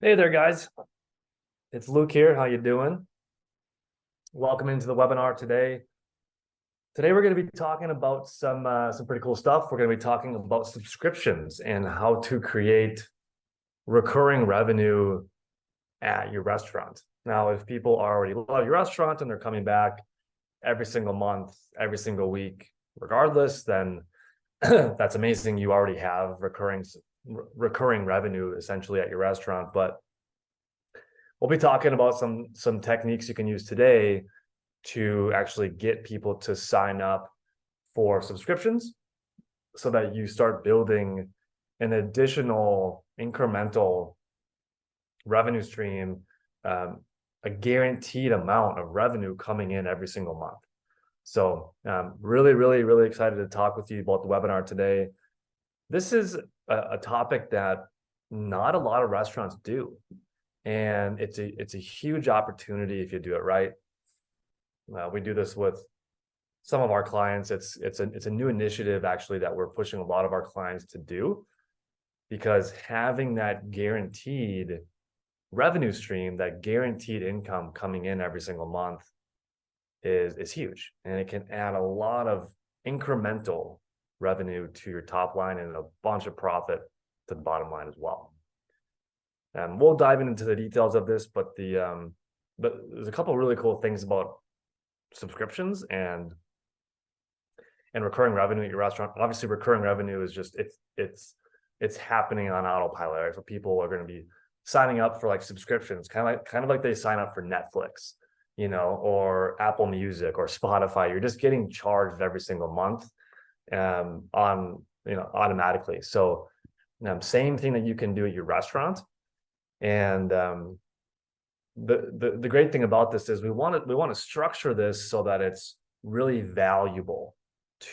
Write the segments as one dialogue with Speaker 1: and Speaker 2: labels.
Speaker 1: Hey there, guys. It's Luke here. How you doing? Welcome into the webinar today. Today we're going to be talking about some pretty cool stuff. We're going to be talking about subscriptions and how to create recurring revenue at your restaurant. Now, if people already love your restaurant and they're coming back every single month, every single week, regardless, then that's amazing. You already have recurring revenue essentially at your restaurant, but we'll be talking about some techniques you can use today to actually get people to sign up for subscriptions so that you start building an additional incremental revenue stream, a guaranteed amount of revenue coming in every single month. So really excited to talk with you about the webinar today. This is a topic that not a lot of restaurants do. And it's a huge opportunity if you do it right. We do this with some of our clients. It's a new initiative actually that we're pushing a lot of our clients to do, because having that guaranteed revenue stream, that guaranteed income coming in every single month is huge, and it can add a lot of incremental revenue to your top line and a bunch of profit to the bottom line as well. And we'll dive into the details of this, but there's a couple of really cool things about subscriptions and recurring revenue at your restaurant. Obviously, recurring revenue is just it's happening on autopilot, right? So people are going to be signing up for like subscriptions, kind of like they sign up for Netflix, or Apple Music or Spotify. You're just getting charged every single month on automatically. So same thing that you can do at your restaurant. And the great thing about this is we want to structure this so that it's really valuable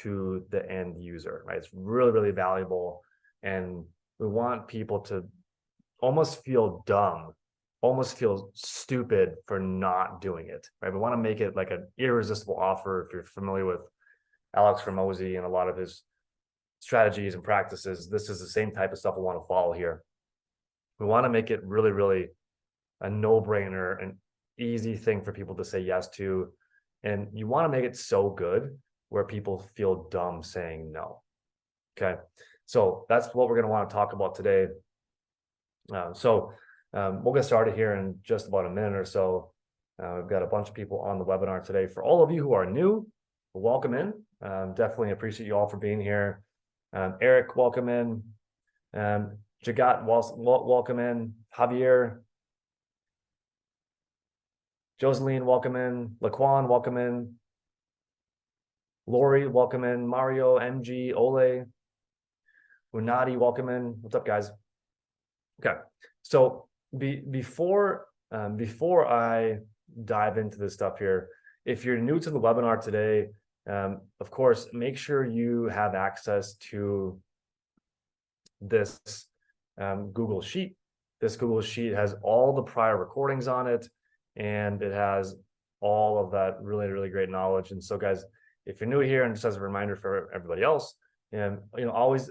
Speaker 1: to the end user, right? It's really valuable, and we want people to almost feel dumb, almost feel stupid for not doing it, right? We want to make it like an irresistible offer. If you're familiar with Alex Hormozi and a lot of his strategies and practices, this is the same type of stuff we want to follow here. We want to make it really a no-brainer, an easy thing for people to say yes to. And you want to make it so good where people feel dumb saying no. Okay. So that's what we're going to want to talk about today. We'll get started here in just about a minute or so. We've got a bunch of people on the webinar today. For all of you who are new, welcome in. Definitely appreciate you all for being here. Eric, welcome in. Jagat, welcome in. Javier, Joseline, welcome in. Laquan, welcome in. Lori, welcome in. Mario, MG, Ole, Unadi, welcome in. What's up, guys? Okay, so before I dive into this stuff here, if you're new to the webinar today, of course, make sure you have access to this Google Sheet. This Google Sheet has all the prior recordings on it, and it has all of that really great knowledge. And so, guys, if you're new here, and just as a reminder for everybody else, and always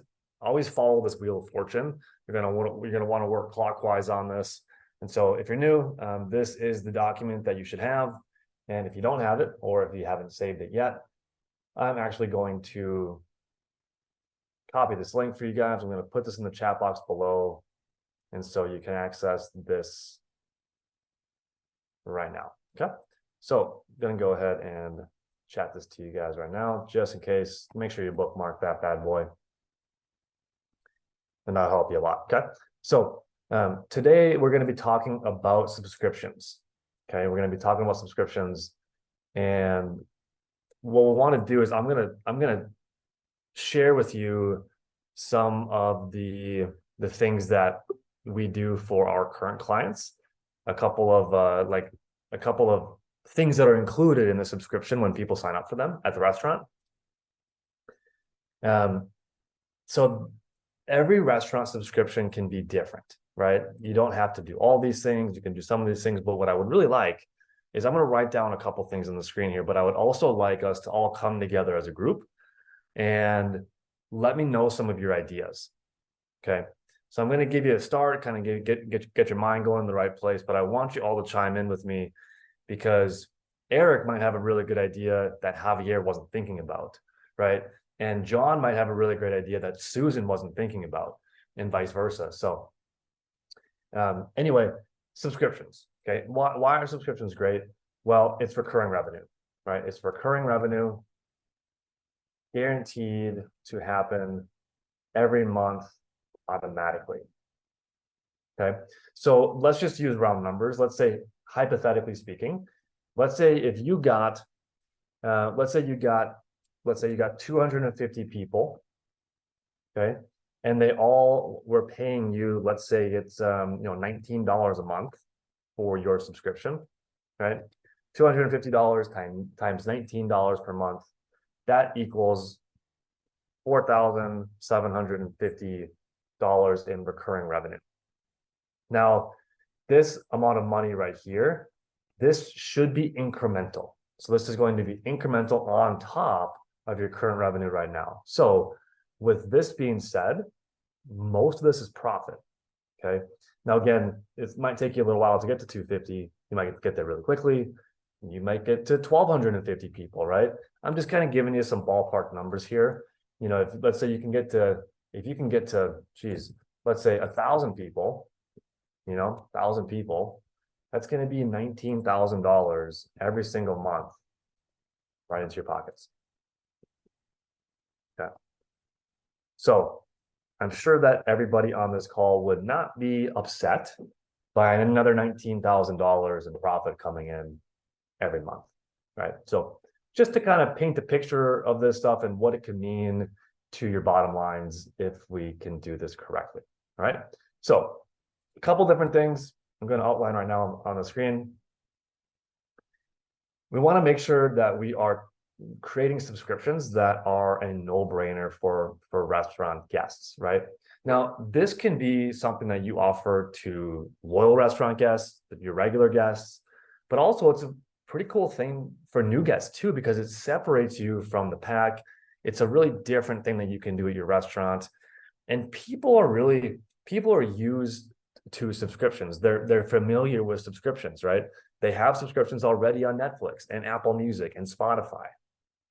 Speaker 1: follow this wheel of fortune. You're gonna want to work clockwise on this. And so, if you're new, this is the document that you should have. And if you don't have it, or if you haven't saved it yet, I'm actually going to copy this link for you guys. I'm going to put this in the chat box below, and so you can access this right now. Okay, so I'm going to go ahead and chat this to you guys right now, just in case. Make sure you bookmark that bad boy, and that'll help you a lot. Okay, so today we're going to be talking about subscriptions. Okay, we're going to be talking about subscriptions, and what we want to do is I'm gonna share with you some of the things that we do for our current clients, a couple of things that are included in the subscription when people sign up for them at the restaurant. So every restaurant subscription can be different, right? You don't have to do all these things. You can do some of these things, but what I would really like is I'm going to write down a couple things on the screen here, but I would also like us to all come together as a group and let me know some of your ideas. Okay. So I'm going to give you a start, kind of get your mind going in the right place, but I want you all to chime in with me because Eric might have a really good idea that Javier wasn't thinking about, right? And John might have a really great idea that Susan wasn't thinking about, and vice versa. So anyway, subscriptions, okay? Why are subscriptions great? Well, it's recurring revenue, right? It's recurring revenue guaranteed to happen every month automatically. Okay, so let's just use round numbers. Let's say, hypothetically speaking, let's say if you got, let's say you got 250 people, okay, and they all were paying you, let's say it's $19 a month for your subscription, right? $250 times $19 per month, that equals $4,750 in recurring revenue. Now, this amount of money right here, this should be incremental. So this is going to be incremental on top of your current revenue right now. So with this being said, most of this is profit, okay? Now, again, it might take you a little while to get to 250. You might get there really quickly. You might get to 1,250 people, right? I'm just kind of giving you some ballpark numbers here. If let's say you can get to, geez, let's say 1,000 people, 1,000 people, that's going to be $19,000 every single month right into your pockets. Okay. So I'm sure that everybody on this call would not be upset by another $19,000 in profit coming in every month, right? So just to kind of paint the picture of this stuff and what it could mean to your bottom lines if we can do this correctly, all right? So a couple different things I'm going to outline right now on the screen. We want to make sure that we are creating subscriptions that are a no-brainer for restaurant guests, right? Now, this can be something that you offer to loyal restaurant guests, your regular guests, but also it's a pretty cool thing for new guests too, because it separates you from the pack. It's a really different thing that you can do at your restaurant. And people are used to subscriptions. They're familiar with subscriptions, right? They have subscriptions already on Netflix and Apple Music and Spotify,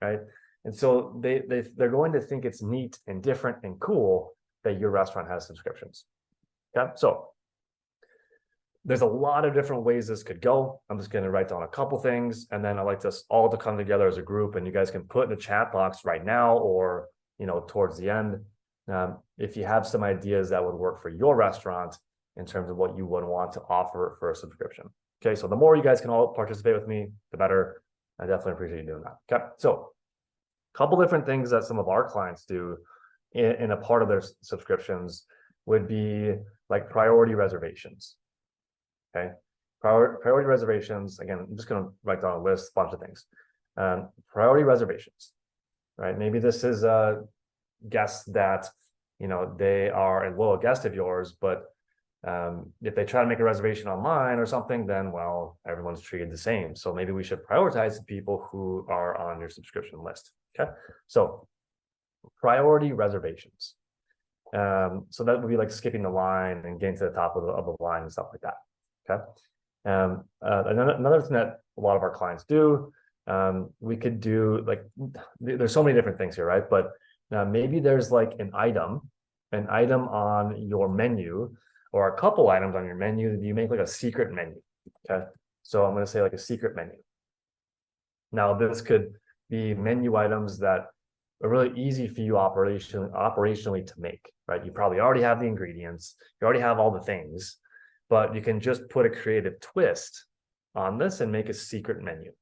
Speaker 1: right? And so they're going to think it's neat and different and cool that your restaurant has subscriptions. Okay, so there's a lot of different ways this could go. I'm just going to write down a couple things, and then I'd like us all to come together as a group, and you guys can put in the chat box right now or towards the end if you have some ideas that would work for your restaurant in terms of what you would want to offer for a subscription. Okay, so the more you guys can all participate with me, the better. I definitely appreciate you doing that. Okay, so a couple different things that some of our clients do in a part of their subscriptions would be like priority reservations. Okay, priority reservations. Again, I'm just going to write down a list, a bunch of things. Priority reservations, right? Maybe this is a guest that they are a loyal guest of yours, but if they try to make a reservation online or something, then well, everyone's treated the same. So maybe we should prioritize the people who are on your subscription list. Okay, so priority reservations. So that would be like skipping the line and getting to the top of the line and stuff like that. Okay. Another thing that a lot of our clients do, we could do like, there's so many different things here, right? But maybe there's like an item on your menu or a couple items on your menu. You make like a secret menu. Okay. So I'm going to say like a secret menu. Now this could be menu items that are really easy for you operationally to make, right? You probably already have the ingredients, you already have all the things, but you can just put a creative twist on this and make a secret menu.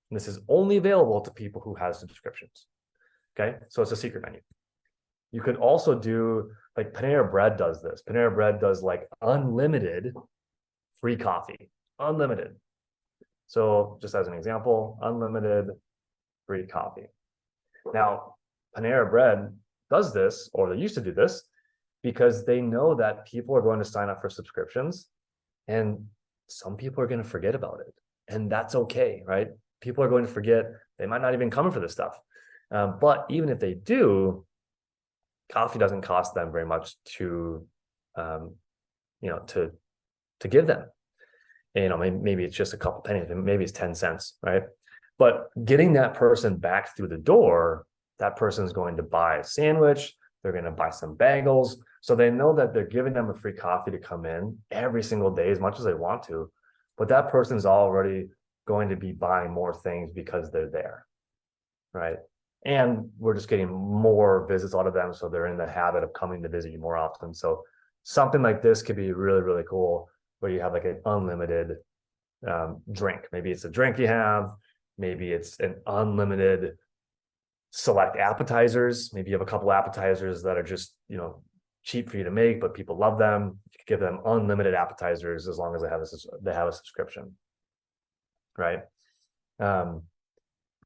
Speaker 1: And this is only available to people who have subscriptions. Okay, so it's a secret menu. You could also do, like Panera Bread does this. Panera Bread does like unlimited free coffee, unlimited. So just as an example, unlimited free coffee. Now, Panera Bread does this, or they used to do this, because they know that people are going to sign up for subscriptions and some people are going to forget about it. And that's okay, right? People are going to forget. They might not even come for this stuff. But even if they do, coffee doesn't cost them very much to to give them. Maybe it's just a couple pennies, maybe it's 10 cents, right? But getting that person back through the door, that person is going to buy a sandwich, they're going to buy some bagels. So they know that they're giving them a free coffee to come in every single day as much as they want to. But that person's already going to be buying more things because they're there, right? And we're just getting more visits out of them. So they're in the habit of coming to visit you more often. So something like this could be really, really cool, where you have like an unlimited drink. Maybe it's a drink you have, maybe it's an unlimited select appetizers. Maybe you have a couple appetizers that are just, cheap for you to make, but people love them. You could give them unlimited appetizers as long as they have a subscription, right?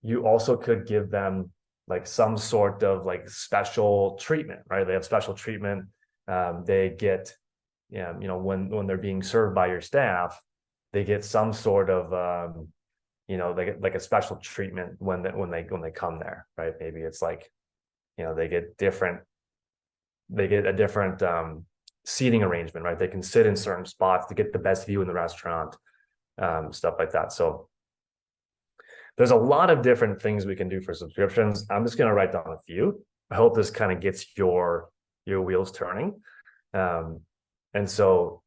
Speaker 1: You also could give them like some sort of like special treatment, right? They have special treatment. They get, when they're being served by your staff, they get some sort of, they get like a special treatment when they come there, right? Maybe it's like, they get a different seating arrangement, right? They can sit in certain spots to get the best view in the restaurant, stuff like that. So there's a lot of different things we can do for subscriptions. I'm just going to write down a few. I hope this kind of gets your wheels turning. And so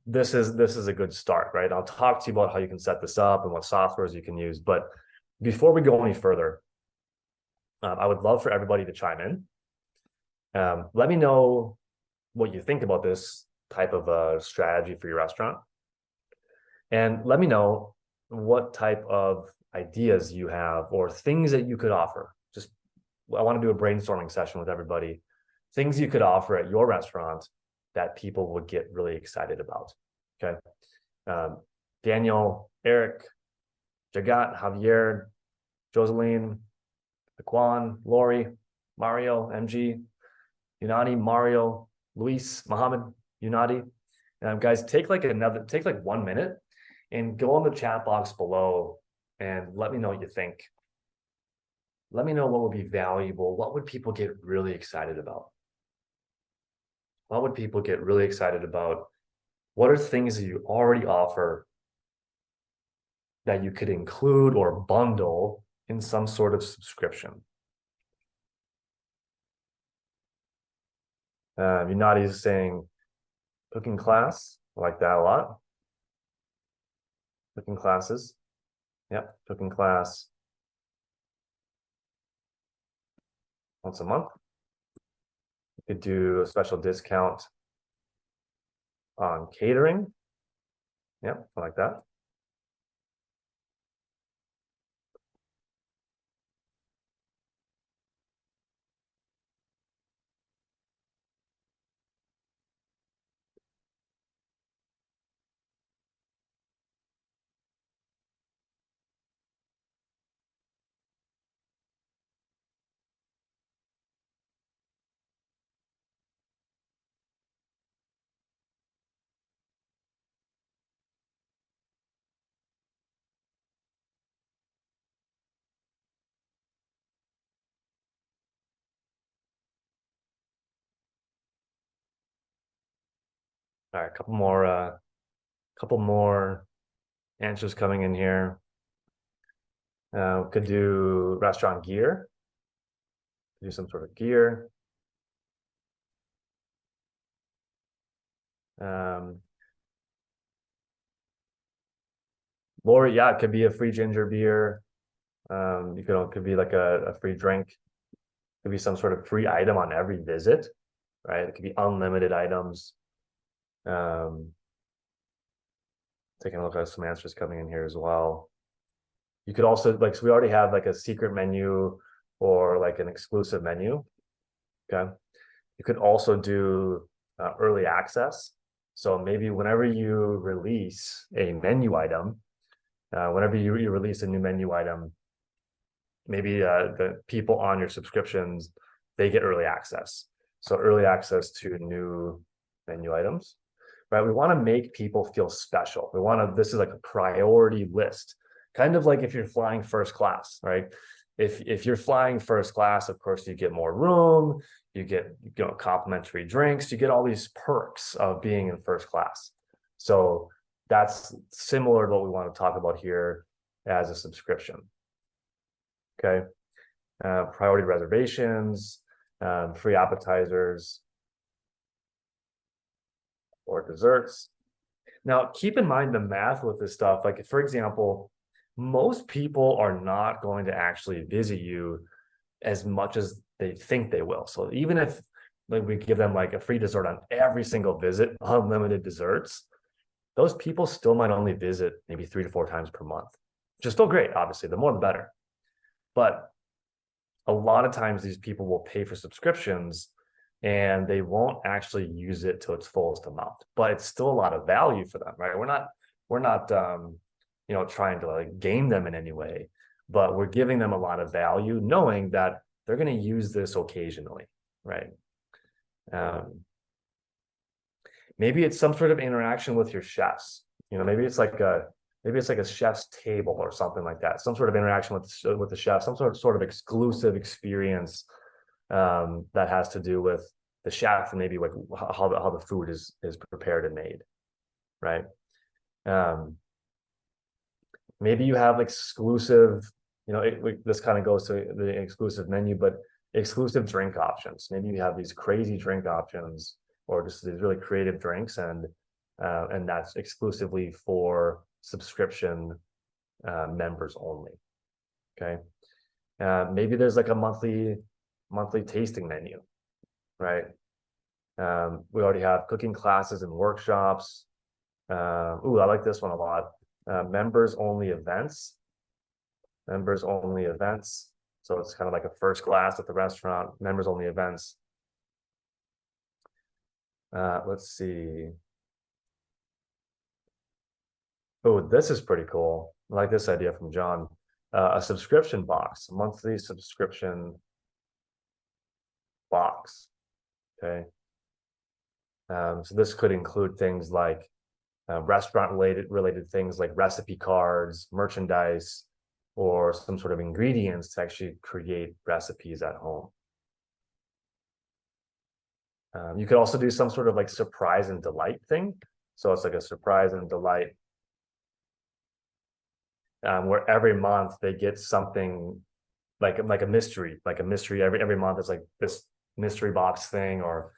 Speaker 1: this is a good start, right? I'll talk to you about how you can set this up and what softwares you can use. But before we go any further, I would love for everybody to chime in. Let me know what you think about this type of a strategy for your restaurant. And let me know what type of ideas you have or things that you could offer. I want to do a brainstorming session with everybody. Things you could offer at your restaurant that people would get really excited about. Okay. Daniel, Eric, Jagat, Javier, Joseline, Aquan, Lori, Mario, MG, Unadi, Mario, Luis, Mohammed, Unadi. Guys, take like 1 minute and go on the chat box below and let me know what you think. Let me know what would be valuable. What would people get really excited about? What would people get really excited about? What are things that you already offer that you could include or bundle in some sort of subscription? Unadi is saying cooking class. I like that a lot. Cooking classes. Yep, cooking class once a month. You could do a special discount on catering. Yep, I like that. All right, couple more answers coming in here. Could do restaurant gear. Do some sort of gear. Lori, yeah, it could be a free ginger beer. It could be like a free drink. Could be some sort of free item on every visit, right? It could be unlimited items. Taking a look at some answers coming in here as well. You could also so we already have like a secret menu or like an exclusive menu. Okay. You could also do early access. So maybe whenever you release a menu item, whenever you release a new menu item, maybe the people on your subscriptions, they get early access. So early access to new menu items, right? We want to make people feel special. This is like a priority list, kind of like if you're flying first class, right? If you're flying first class, of course, you get more room, you get, complimentary drinks, you get all these perks of being in first class. So that's similar to what we want to talk about here as a subscription. Okay. Priority reservations, free appetizers or desserts. Now, keep in mind the math with this stuff. Like, for example, most people are not going to actually visit you as much as they think they will. So even if like we give them like a free dessert on every single visit, unlimited desserts, those people still might only visit maybe 3 to 4 times per month, which is still great. Obviously, the more the better. But a lot of times these people will pay for subscriptions and they won't actually use it to its fullest amount, but it's still a lot of value for them, right? We're not trying to like game them in any way, but we're giving them a lot of value knowing that they're going to use this occasionally, right? Maybe it's some sort of interaction with your chefs. Maybe it's like a chef's table or something like that. Some sort of interaction with the chef, some sort of exclusive experience that has to do with the chef and maybe like how the food is prepared and made, right? Maybe you have exclusive, this kind of goes to the exclusive menu, but exclusive drink options. Maybe you have these crazy drink options or just these really creative drinks, and that's exclusively for subscription members only. Okay. Maybe there's like a monthly tasting menu, right? We already have cooking classes and workshops. I like this one a lot. Members only events. So it's kind of like a first class at the restaurant, members only events. Let's see. Oh, this is pretty cool. I like this idea from John. A subscription box, a monthly subscription box. Okay. So this could include things like restaurant related things like recipe cards, merchandise, or some sort of ingredients to actually create recipes at home. You could also do some sort of like surprise and delight thing. So it's like a surprise and delight where every month they get something like a mystery, every month. It's like this mystery box thing, or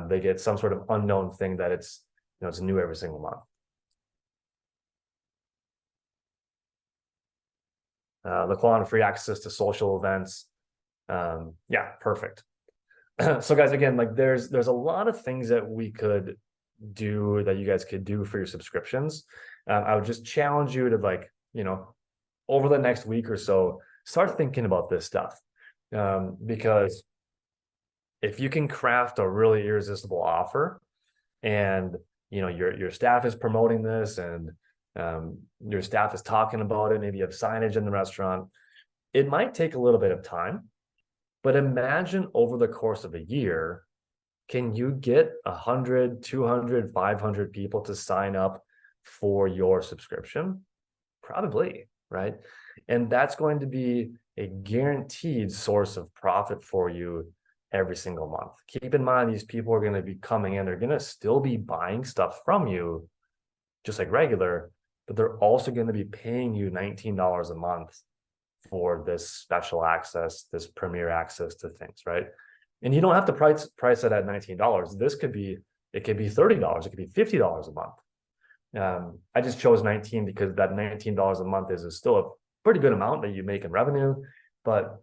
Speaker 1: they get some sort of unknown thing that it's new every single month. Laquan, free access to social events. Yeah, perfect. So guys, again, like there's a lot of things that we could do that you guys could do for your subscriptions. I would just challenge you to over the next week or so, start thinking about this stuff. Because if you can craft a really irresistible offer and your staff is promoting this and your staff is talking about it, maybe you have signage in the restaurant, it might take a little bit of time, but imagine over the course of a year, can you get 100, 200, 500 people to sign up for your subscription? Probably, right? And that's going to be a guaranteed source of profit for you every single month. Keep in mind, these people are going to be coming in, they're going to still be buying stuff from you, just like regular, but they're also going to be paying you $19 a month for this special access, this premier access to things, right? And you don't have to price it at $19. It could be $30, it could be $50 a month. I just chose 19 because that $19 a month is still a pretty good amount that you make in revenue, but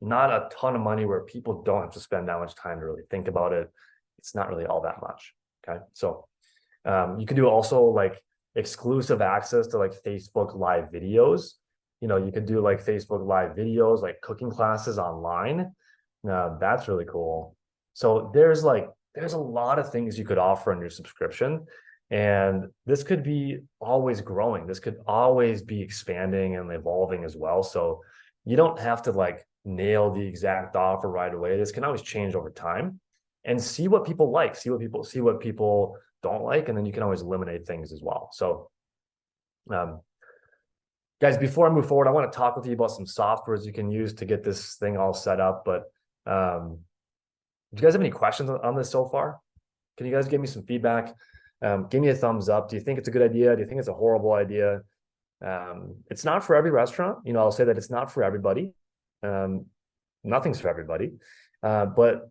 Speaker 1: not a ton of money where people don't have to spend that much time to really think about it. It's not really all that much. Okay. So you can do also like exclusive access to like Facebook live videos. You could do like Facebook live videos, like cooking classes online. That's really cool. So there's a lot of things you could offer in your subscription. And this could be always growing. This could always be expanding and evolving as well. So you don't have to like nail the exact offer right away. This can always change over time, and see what people like, see what people don't like, and then you can always eliminate things as well. So guys, before I move forward, I want to talk with you about some softwares you can use to get this thing all set up. But Do you guys have any questions on this so far? Can you guys give me some feedback? Give me a thumbs up. Do you think it's a good idea? Do you think it's a horrible idea? It's not for every restaurant. I'll say that it's not for everybody. Nothing's for everybody. But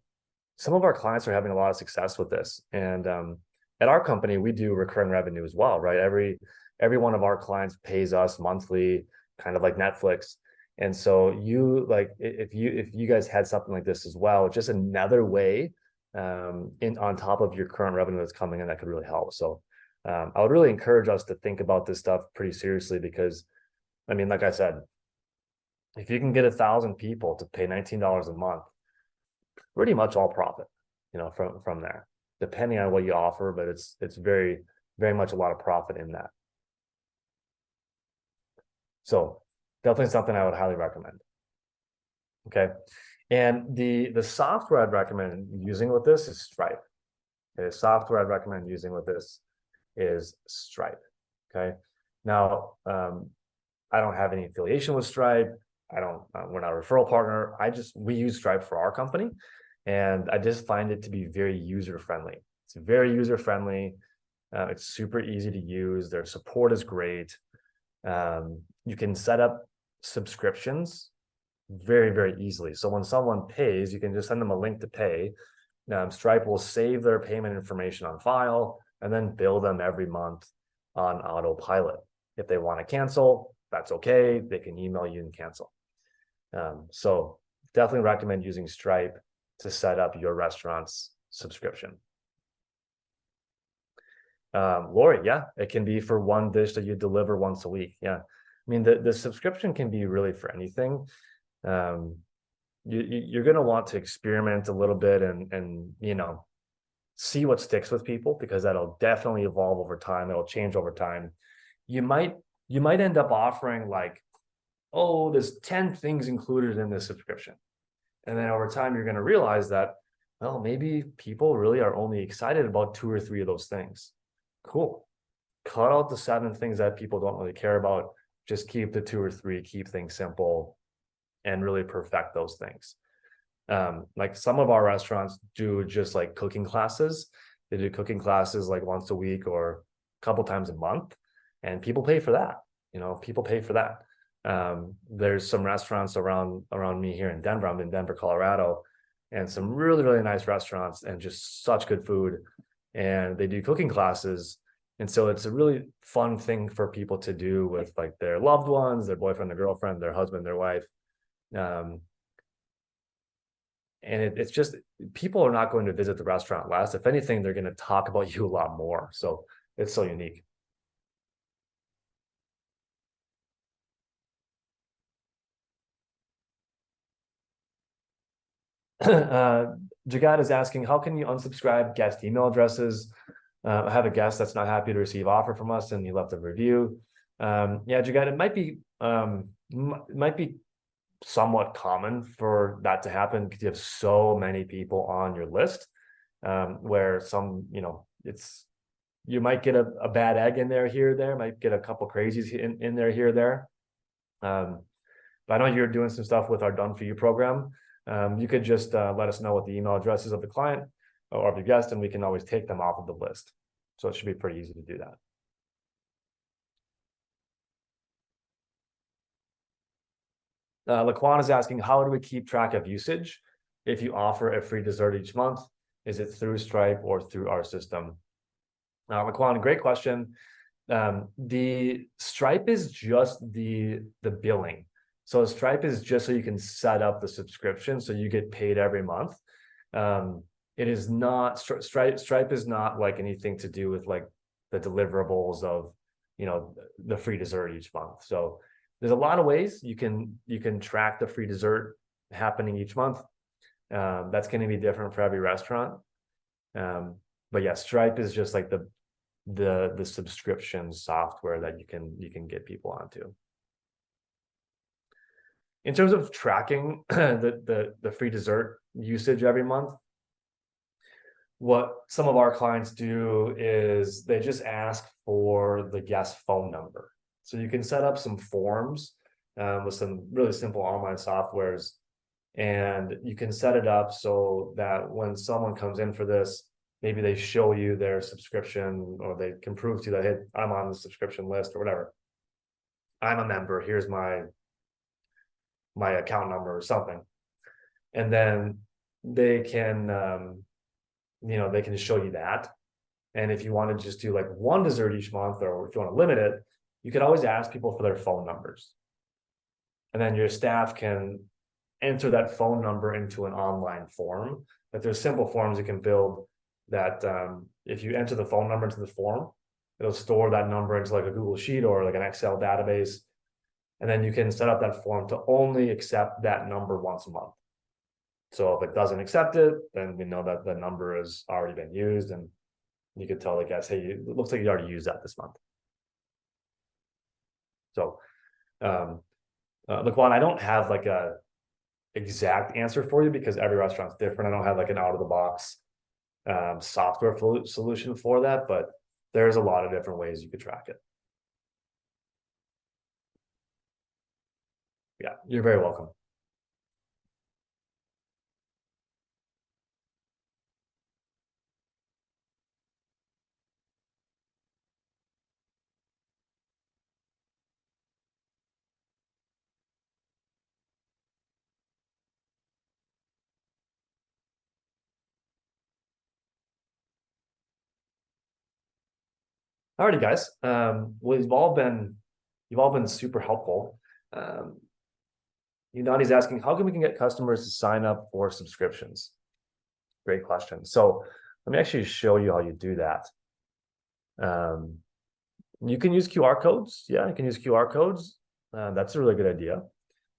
Speaker 1: some of our clients are having a lot of success with this. And at our company, we do recurring revenue as well, right? Every one of our clients pays us monthly, kind of like Netflix. And so if you guys had something like this as well, just another way on top of your current revenue that's coming in, that could really help. So I would really encourage us to think about this stuff pretty seriously, because like I said, if you can get 1,000 people to pay $19 a month, pretty much all profit, from there, depending on what you offer, but it's very, very much a lot of profit in that. So definitely something I would highly recommend. Okay. And the software I'd recommend using with this is Stripe. Okay. The software I'd recommend using with this is Stripe. Okay. Now, I don't have any affiliation with Stripe. We're not a referral partner. We use Stripe for our company. And I just find it to be very user-friendly. It's very user-friendly. It's super easy to use. Their support is great. You can set up subscriptions very, very easily. So when someone pays, you can just send them a link to pay. Stripe will save their payment information on file and then bill them every month on autopilot. If they want to cancel, that's okay. They can email you and cancel. So definitely recommend using Stripe to set up your restaurant's subscription. Lori, yeah, it can be for one dish that you deliver once a week. Yeah. The subscription can be really for anything. You're going to want to experiment a little bit and see what sticks with people, because that'll definitely evolve over time. It'll change over time. You might end up offering like, oh, there's 10 things included in this subscription. And then over time, you're going to realize that, well, maybe people really are only excited about 2 or 3 of those things. Cool. Cut out the 7 things that people don't really care about. Just keep the 2 or 3, keep things simple, and really perfect those things. Like some of our restaurants do just like cooking classes. They do cooking classes like once a week or a couple times a month, and people pay for that. People pay for that. There's some restaurants around me here in Denver. I'm in Denver, Colorado, and some really, really nice restaurants and just such good food. And they do cooking classes. And so it's a really fun thing for people to do with like their loved ones, their boyfriend, their girlfriend, their husband, their wife. And it's just, people are not going to visit the restaurant less. If anything, they're going to talk about you a lot more. So it's so unique. Jagad is asking, how can you unsubscribe guest email addresses? I have a guest that's not happy to receive offer from us, and he left a review. Yeah, Jagad, it might be somewhat common for that to happen, because you have so many people on your list, where some, you might get a bad egg in there here or there, might get a couple crazies in there here or there. But I know you're doing some stuff with our Done For You program. You could just let us know what the email addresses of the client or of your guest, and we can always take them off of the list. So it should be pretty easy to do that. Laquan is asking, how do we keep track of usage if you offer a free dessert each month? Is it through Stripe or through our system? Laquan, great question. The Stripe is just the billing. So Stripe is just so you can set up the subscription, so you get paid every month. It is not, Stripe is not like anything to do with like the deliverables of, the free dessert each month. So there's a lot of ways you can track the free dessert happening each month. That's going to be different for every restaurant. But yeah, Stripe is just like the subscription software that you can get people onto. In terms of tracking the free dessert usage every month, what some of our clients do is they just ask for the guest phone number. So you can set up some forms with some really simple online softwares And you can set it up so that when someone comes in for this, maybe they show you their subscription, or they can prove to you that, hey, I'm on the subscription list or whatever. I'm a member. Here's my account number or something. And then they can, they can show you that. And if you want to just do like one dessert each month, or if you want to limit it, you can always ask people for their phone numbers. And then your staff can enter that phone number into an online form. But there's simple forms you can build that if you enter the phone number into the form, it'll store that number into like a Google Sheet or like an Excel database. And then you can set up that form to only accept that number once a month. So if it doesn't accept it, then we know that the number has already been used, and you could tell the guys, hey, it looks like you already used that this month. So, Laquan, I don't have like a exact answer for you because every restaurant's different. I don't have like an out of the box software solution for that, but there's a lot of different ways you could track it. Yeah, you're very welcome. Alrighty, guys. Well, you've all been super helpful. Unadi's asking, how can we get customers to sign up for subscriptions? Great question. So let me actually show you how you do that. You can use QR codes. Yeah, you can use QR codes. That's a really good idea.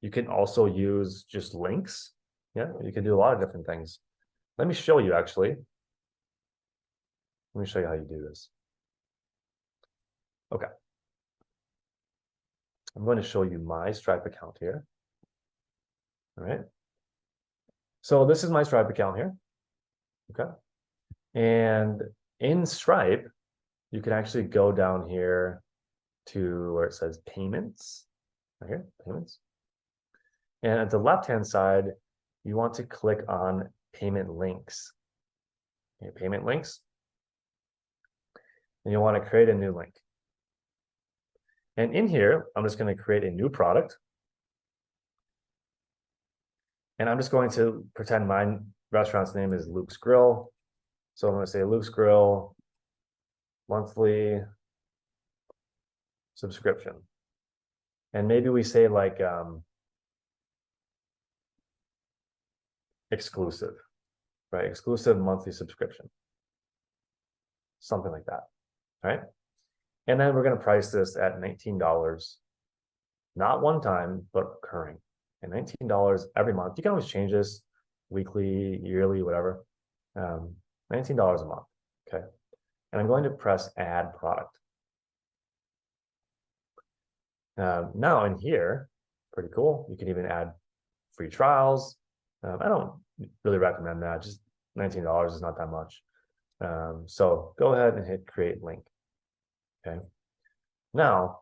Speaker 1: You can also use just links. Yeah, you can do a lot of different things. Let me show you actually. Let me show you how you do this. Okay. I'm going to show you my Stripe account here. All right. So this is my Stripe account here. Okay. And in Stripe, you can actually go down here to where it says payments. Right here, payments. And at the left-hand side, you want to click on payment links. Okay, payment links. And you want to create a new link. And in here, I'm just going to create a new product. And I'm just going to pretend my restaurant's name is Luke's Grill. So I'm going to say Luke's Grill monthly subscription. And maybe we say like exclusive, right? Exclusive monthly subscription. Something like that, right? And then we're going to price this at $19, not one time, but recurring. And $19 every month. You can always change this weekly, yearly, whatever. $19 a month, okay? And I'm going to press add product. Now in here, pretty cool. You can even add free trials. I don't really recommend that. Just $19 is not that much. So go ahead and hit create link. Okay. Now,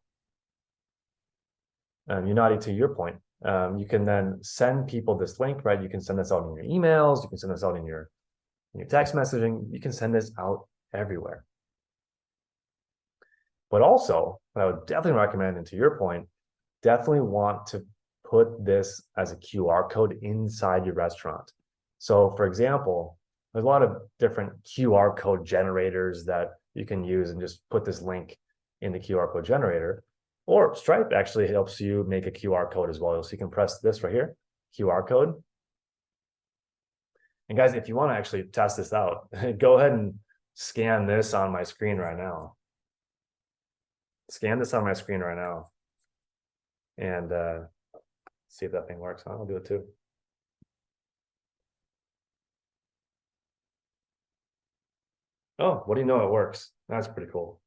Speaker 1: Unadi, to your point, you can then send people this link, right? You can send this out in your emails. You can send this out in your text messaging. You can send this out everywhere. But also, what I would definitely recommend, and to your point, definitely want to put this as a QR code inside your restaurant. So for example, there's a lot of different QR code generators that you can use and just put this link in the QR code generator. Or Stripe actually helps you make a QR code as well. So you can press this right here, QR code. And guys, if you want to actually test this out, go ahead and scan this on my screen right now. Scan this on my screen right now. And see if that thing works. I'll do it too. Oh, what do you know? It works. That's pretty cool.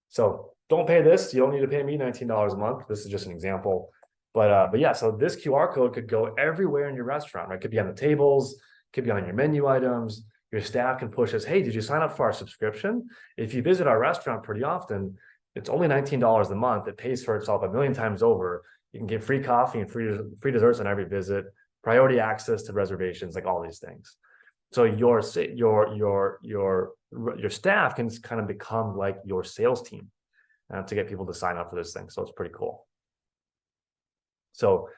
Speaker 1: So don't pay this. You don't need to pay me $19 a month. This is just an example. But yeah, so this QR code could go everywhere in your restaurant, right? It could be on the tables, could be on your menu items. Your staff can push us, hey, did you sign up for our subscription? If you visit our restaurant pretty often, it's only $19 a month. It pays for itself a million times over. You can get free coffee and free desserts on every visit, priority access to reservations, like all these things. So your staff can kind of become like your sales team to get people to sign up for this thing. So it's pretty cool. So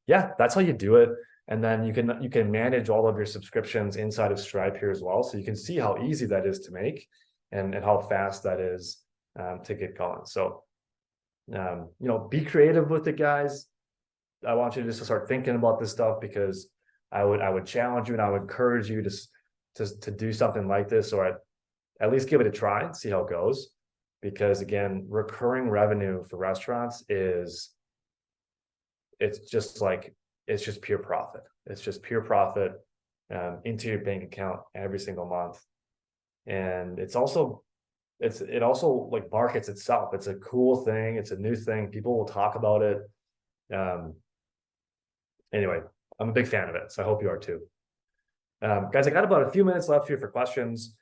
Speaker 1: yeah, that's how you do it. And then you can manage all of your subscriptions inside of Stripe here as well. So you can see how easy that is to make and how fast that is to get going. So, be creative with it, guys. I want you just to start thinking about this stuff, because I would challenge you and I would encourage you to do something like this, or at least give it a try and see how it goes. Because again, recurring revenue for restaurants it's just pure profit. It's just pure profit into your bank account every single month. And it also like markets itself. It's a cool thing. It's a new thing. People will talk about it. Anyway, I'm a big fan of it, so I hope you are too. Guys, I got about a few minutes left here for questions.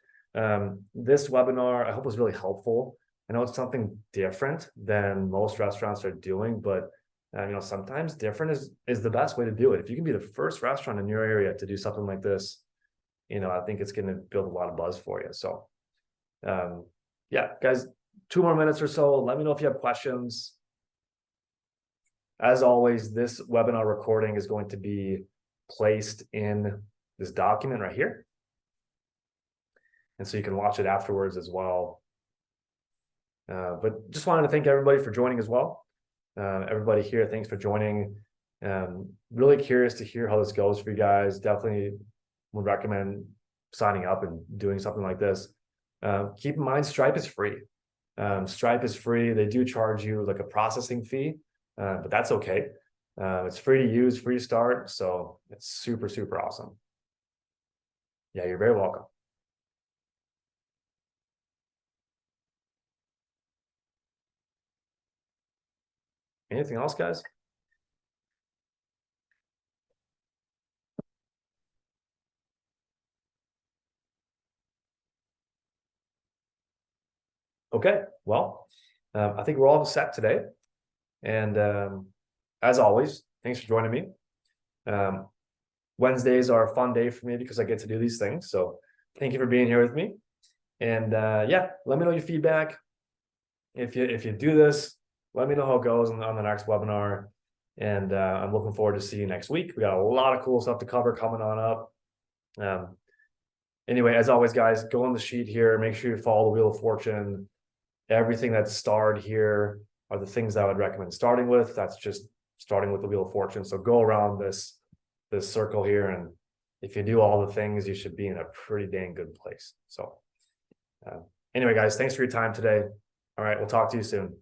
Speaker 1: This webinar, I hope, was really helpful. I know it's something different than most restaurants are doing, but sometimes different is the best way to do it. If you can be the first restaurant in your area to do something like this, I think it's going to build a lot of buzz for you. So, yeah, guys, 2 more minutes or so. Let me know if you have questions. As always, this webinar recording is going to be placed in this document right here. And so you can watch it afterwards as well. But just wanted to thank everybody for joining as well. Everybody here, thanks for joining. Really curious to hear how this goes for you guys. Definitely would recommend signing up and doing something like this. Keep in mind, Stripe is free. Stripe is free. They do charge you like a processing fee, but that's okay. It's free to use, free to start. So it's super, super awesome. Yeah, you're very welcome. Anything else, guys? Okay, well, I think we're all set today. And as always, thanks for joining me. Wednesdays are a fun day for me because I get to do these things. So thank you for being here with me. And yeah, let me know your feedback. If you do this, let me know how it goes on the next webinar. And I'm looking forward to seeing you next week. We got a lot of cool stuff to cover coming on up. Anyway, as always, guys, go on the sheet here. Make sure you follow the Wheel of Fortune. Everything that's starred here are the things I would recommend starting with. That's just starting with the Wheel of Fortune. So go around this circle here, and if you do all the things, you should be in a pretty dang good place. So anyway, guys, thanks for your time today. All right, we'll talk to you soon.